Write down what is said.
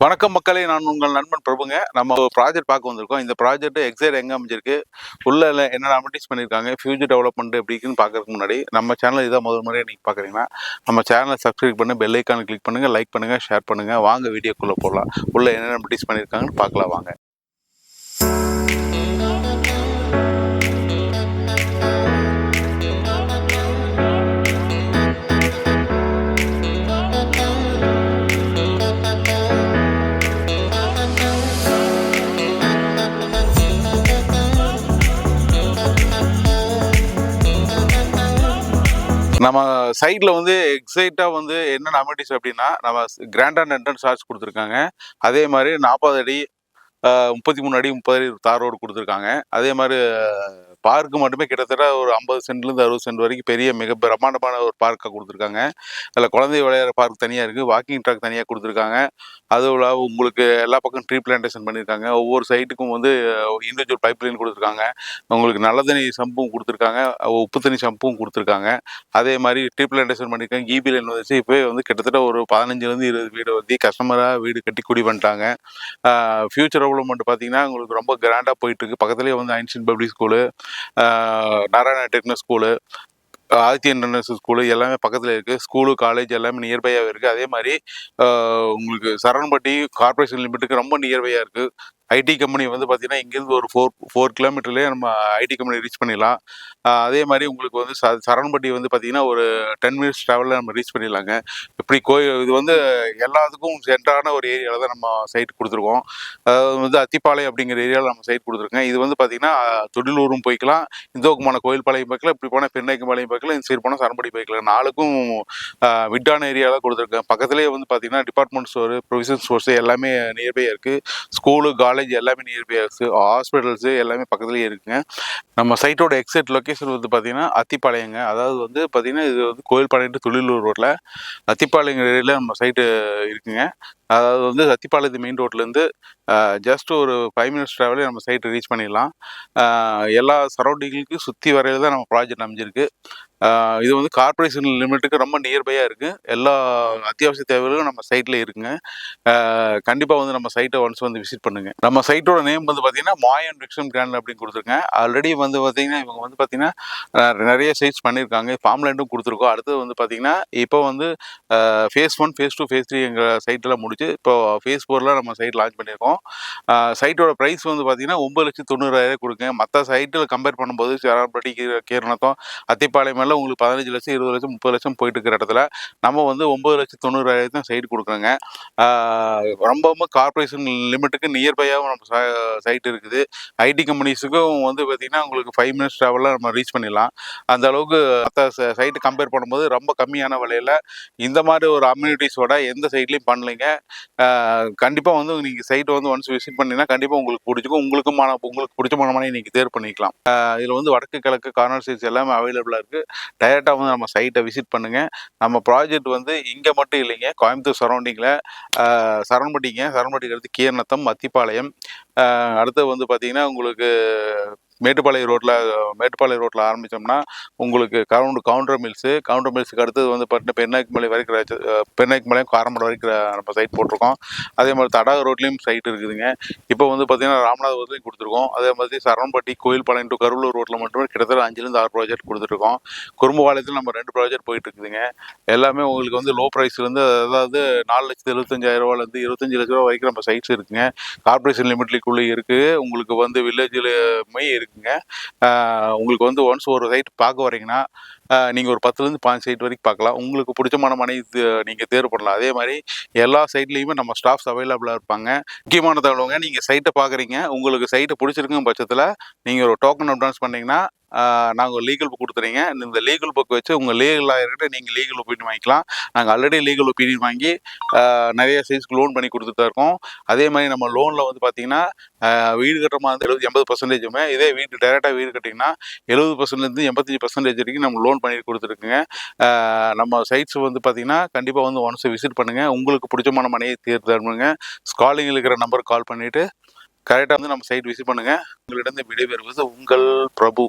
வணக்கம் மக்களே, நான் உங்கள் நண்பன் பிரபுங்க. நம்ம ஒரு ப்ராஜெக்ட் பார்க்க வந்திருக்கோம். இந்த ப்ராஜெக்ட் எக்ஸைட் எங்கே அமைஞ்சிருக்கு, உள்ள என்னென்ன அமெனிட்டிஸ் பண்ணியிருக்காங்க, ஃபியூச்சர் டெவலப்மெண்ட் எப்படி இருக்குன்னு பார்க்கறதுக்கு முன்னாடி நம்ம சேனல் இதான் முதல் முறையாக நீங்கள் பார்க்குறீங்கன்னா நம்ம சேனலை சப்ஸ்கிரைப் பண்ணி பெல் ஐக்கானை கிளிக் பண்ணுங்கள், லைக் பண்ணுங்கள், ஷேர் பண்ணுங்கள். வாங்க வீடியோக்குள்ளே போகலாம். உள்ள என்னென்ன அமெனிட்டிஸ் பண்ணியிருக்காங்கன்னு பார்க்கலாம் வாங்க. நம்ம சைட்ல வந்து எக்ஸைட்டா வந்து என்னென்ன அமெனிட்டிஸ் அப்படின்னா, நம்ம கிராண்டான என்ட்ரன்ஸ் சார்ஜ் கொடுத்துருக்காங்க. அதே மாதிரி 40 அடி 33 அடி 30 அடி தார் ரோடு கொடுத்துருக்காங்க. அதே மாதிரி பார்க்கு மட்டுமே கிட்டத்தட்ட ஒரு 50 சென்ட்லேருந்து 60 சென்ட் வரைக்கும் பெரிய மிக பிரம்மாண்டமான ஒரு பார்க்காக கொடுத்துருக்காங்க. அதில் குழந்தை விளையாடுற பார்க் தனியாக இருக்குது, வாக்கிங் ட்ராக் தனியாக கொடுத்துருக்காங்க. அதுவும் இல்லாமல் உங்களுக்கு எல்லா பக்கம் ட்ரீ பிளான்டேஷன் பண்ணியிருக்காங்க. ஒவ்வொரு சைட்டுக்கும் வந்து இண்டிவிஜுவல் பைப் லைன் கொடுத்துருக்காங்க. உங்களுக்கு நல்ல தண்ணி சம்பும் கொடுத்துருக்காங்க, உப்பு தண்ணி சம்பும் கொடுத்துருக்காங்க. அதே மாதிரி ட்ரீ பிளான்டேஷன் பண்ணியிருக்காங்க. ஈபி லைன் வந்துச்சு. இப்போ வந்து கிட்டத்தட்ட ஒரு 15லேருந்து 20 வீடு வந்து கஸ்டமராக வீடு கட்டி குடி பண்ணிட்டாங்க. ஃபியூச்சர் டெவலப்மெண்ட் பார்த்தீங்கன்னா உங்களுக்கு ரொம்ப கிராண்டாக போயிட்டுருக்கு. பக்கத்துலேயே வந்து Einstein public school, Narayana technical school, Aditya international school எல்லாமே பக்கத்தில் இருக்குது. ஸ்கூலு காலேஜ் எல்லாமே நியர்பையாக இருக்குது. அதே மாதிரி உங்களுக்கு சரவணம்பட்டி கார்பரேஷன் லிமிட்டுக்கு ரொம்ப நியர்பையாக இருக்குது. ஐடி கம்பெனி வந்து பார்த்தீங்கன்னா இங்கேருந்து ஒரு 4 கிலோமீட்டர்லேயே நம்ம ஐடி கம்பெனி ரீச் பண்ணிடலாம். அதே மாதிரி உங்களுக்கு வந்து சரவணம்பட்டி வந்து பார்த்தீங்கன்னா ஒரு 10 மினிட்ஸ் ட்ராவலில் நம்ம ரீச் பண்ணிடலாங்க. இப்படி இது வந்து எல்லாத்துக்கும் சென்டரான ஒரு ஏரியாவில் தான் நம்ம சைட் கொடுத்துருக்கோம். அதாவது வந்து அத்திப்பாளையம் அப்படிங்கிற ஏரியாவில் நம்ம சைட் கொடுத்துருக்கோம். இது வந்து பார்த்தீங்கன்னா தொழிலூரும் போய்க்கலாம், இந்த பக்கமான கோயில்பாளையம் போய்க்கலாம், இப்படி போனால் பெருநாயக்கம்பாளையம் போய்க்கலாம், இந்த சைடு போனால் சரவணம்பட்டி போய்க்கலாம். நாளுக்கும் விட்டான ஏரியாவில் கொடுத்துருக்கேன். பக்கத்துலேயே வந்து பார்த்தீங்கன்னா டிபார்ட்மெண்ட் ஸ்டோரு, ப்ரொவிஷன் ஸ்டோர்ஸு எல்லாமே நியர்பையாக இருக்குது. ஸ்கூலு காலேஜ் எல்லாமே நியர்பையாக இருக்குது. ஹாஸ்பிட்டல்ஸு எல்லாமே பக்கத்துலேயே இருக்குங்க. நம்ம சைட்டோட எக்ஸாக்ட் லொக்கேஷன் வந்து பார்த்தீங்கன்னா அத்திப்பாளையங்க. அதாவது வந்து பார்த்தீங்கன்னா இது வந்து கோயில்பாளையம் டு தொழிலூர் ரோட்டில் அத்திப்பாளையம் ஏரியாவில் நம்ம சைட்டு இருக்குங்க. அதாவது வந்து அத்திப்பாளையத்து மெயின் ரோட்லேருந்து ஜஸ்ட் ஒரு 5 மினிட்ஸ் ட்ராவலே நம்ம சைட்டை ரீச் பண்ணிடலாம். எல்லா சரௌண்டிங்களுக்கு சுற்றி வரையில் தான் நம்ம ப்ராஜெக்ட் அமைஞ்சிருக்கு. இது வந்து கார்பரேஷன் லிமிட்டுக்கு ரொம்ப நியர்பையாக இருக்குது. எல்லா அத்தியாவசிய தேவைகளும் நம்ம சைட்டில் இருக்குங்க. கண்டிப்பாக வந்து நம்ம சைட்டை ஒன்ஸ் வந்து விசிட் பண்ணுங்கள். நம்ம சைட்டோட நேம் வந்து பார்த்தீங்கன்னா மாயன் ரிக்ஷன் கிராண்ட் அப்படின்னு கொடுத்துருக்கேன். ஆல்ரெடி வந்து பார்த்தீங்கன்னா இவங்க வந்து பார்த்தீங்கன்னா நிறைய சைட்ஸ் பண்ணியிருக்காங்க. ஃபார்ம் லேண்டும் கொடுத்துருக்கோம். அடுத்தது வந்து பார்த்தீங்கன்னா இப்போ வந்து ஃபேஸ் 1, ஃபேஸ் 2, ஃபேஸ் 3 எங்கள் சைட்டெல்லாம் முடிச்சு இப்போ ஃபேஸ் 4 நம்ம சைட் லான்ச் பண்ணியிருக்கோம். சைட்டோட ப்ரைஸ் வந்து பார்த்தீங்கன்னா 9,90,000 கொடுங்க. மற்ற சைட்டில் கம்பேர் பண்ணும்போது சரவணம்பட்டி, கீரனத்தம், அத்திப்பாளையம் எல்லாம் உங்களுக்கு 15 லட்சம், 20 லட்சம், 30 லட்சம் போயிட்டு இருக்கிற இடத்துல நம்ம வந்து 9,90,000 தான் சைட் கொடுக்குறோங்க. ரொம்ப கார்பரேஷன் லிமிட்டுக்கு நியர்பையாகவும் நம்ம சைட் இருக்குது. ஐடி கம்பெனிஸுக்கும் வந்து பார்த்தீங்கன்னா உங்களுக்கு 5 மினிட்ஸ் ட்ராவலில் நம்ம ரீச் பண்ணிடலாம். அந்த அளவுக்கு மற்ற சைட்டு கம்பேர் பண்ணும்போது ரொம்ப கம்மியான விலையில் இந்த மாதிரி ஒரு அம்யூனிட்டிஸோட எந்த சைட்லையும் பண்ணலைங்க. கண்டிப்பாக வந்து நீங்கள் சைட்டை வந்து ஒன்ஸ் விசிட் பண்ணிங்கன்னா கண்டிப்பாக உங்களுக்கு பிடிச்சிக்கும். உங்களுக்கு பிடிச்சமான மனையை நீங்கள் தேர்வு பண்ணிக்கலாம். இதில் வந்து வடக்கு கிழக்கு கார்னர் சைட்ஸ் எல்லாமே அவைலபிளாக இருக்குது. டைரெக்டாக வந்து நம்ம சைட்டை விசிட் பண்ணுங்கள். நம்ம ப்ராஜெக்ட் வந்து இங்கே மட்டும் இல்லைங்க, கோயம்புத்தூர் சரௌண்டிங்கில் சரவணம்பட்டிக்கு அடுத்து கீரனத்தம், அத்திப்பாளையம், அடுத்து வந்து பார்த்தீங்கன்னா உங்களுக்கு மேட்டுப்பாளையம் ரோட்டில் ஆரம்பித்தோம்னா உங்களுக்கு கவுண்டர் மில்ஸுக்கு அடுத்தது வந்து பார்த்தீங்கன்னா பெருநாயக்கம்பாளையம் காரமடை வரைக்கும் நம்ம சைட் போட்டிருக்கோம். அதே மாதிரி தடாக ரோட்லேயும் சைட் இருக்குதுங்க. இப்போ வந்து பார்த்தீங்கன்னா ராமநாதபுரத்துலையும் கொடுத்துருக்கோம். அதே மாதிரி சரவணம்பட்டி கோயில்பாளையம் டு கருவலூர் ரோட்டில் மட்டுமே கிட்டத்தட்ட 5லேருந்து 6 ப்ராஜெக்ட் கொடுத்துருக்கோம். குறும்புபாளையத்தில் நம்ம 2 ப்ராஜெக்ட் போயிட்டு இருக்குதுங்க. எல்லாமே உங்களுக்கு வந்து லோ ப்ரைஸ்லேருந்து, அதாவது 4,75,000 25 லட்ச ரூபா வரைக்கும் நம்ம சைட்ஸ் இருக்குங்க. கார்பரேஷன் லிமிட்லிக்குள்ளே இருக்குது. உங்களுக்கு வந்து வில்லேஜில் இருக்குங்க. உங்களுக்கு வந்து ஒன்ஸ் ஒரு சைட் பார்க்க வரீங்கன்னா நீங்கள் ஒரு 10லேருந்து 15 சைட் வரைக்கும் பார்க்கலாம். உங்களுக்கு பிடிச்சமான மனை நீங்கள் தேர்வு பண்ணலாம். அதே மாதிரி எல்லா சைட்லேயுமே நம்ம ஸ்டாஃப்ஸ் அவைலபிளாக இருப்பாங்க. முக்கியமான தகவலுங்க, நீங்கள் சைட்டை பார்க்குறீங்க, உங்களுக்கு சைட்டை பிடிச்சிருக்கும் பட்சத்தில் நீங்கள் ஒரு டோக்கன் அட்வான்ஸ் பண்ணிங்கன்னா நாங்கள் லீகல் புக் கொடுத்துறீங்க. இந்த லீகல் புக் வச்சு உங்கள் லீகல் லாயர்கிட்ட நீங்கள் லீகல் ஒப்பீனியன் வாங்கிக்கலாம். நாங்கள் ஆல்ரெடி லீகல் ஒப்பீனியன் வாங்கி நிறைய சைட்ஸ்க்கு லோன் பண்ணி கொடுத்துட்டு தான் இருக்கோம். அதே மாதிரி நம்ம லோனில் வந்து பார்த்தீங்கன்னா வீடு கட்டுற மாதிரி 70-80%, இதே டைரெக்டாக வீடு கட்டிங்கன்னா 70%லேருந்து 85% வரைக்கும் நம்ம லோன் பண்ணி கொடுத்துருக்குங்க. நம்ம சைட்ஸ் வந்து பார்த்தீங்கன்னா கண்டிப்பாக வந்து ஒன்ஸ் விசிட் பண்ணுங்கள். உங்களுக்கு பிடிச்சமான மனையை தேர்ந்தெடுங்க. ஸ்காலிங்கில் இருக்கிற நம்பருக்கு கால் பண்ணிவிட்டு கரெக்டாக வந்து நம்ம சைட் விசிட் பண்ணுங்கள். உங்களிடம் விடைபெறுவது உங்கள் பிரபு.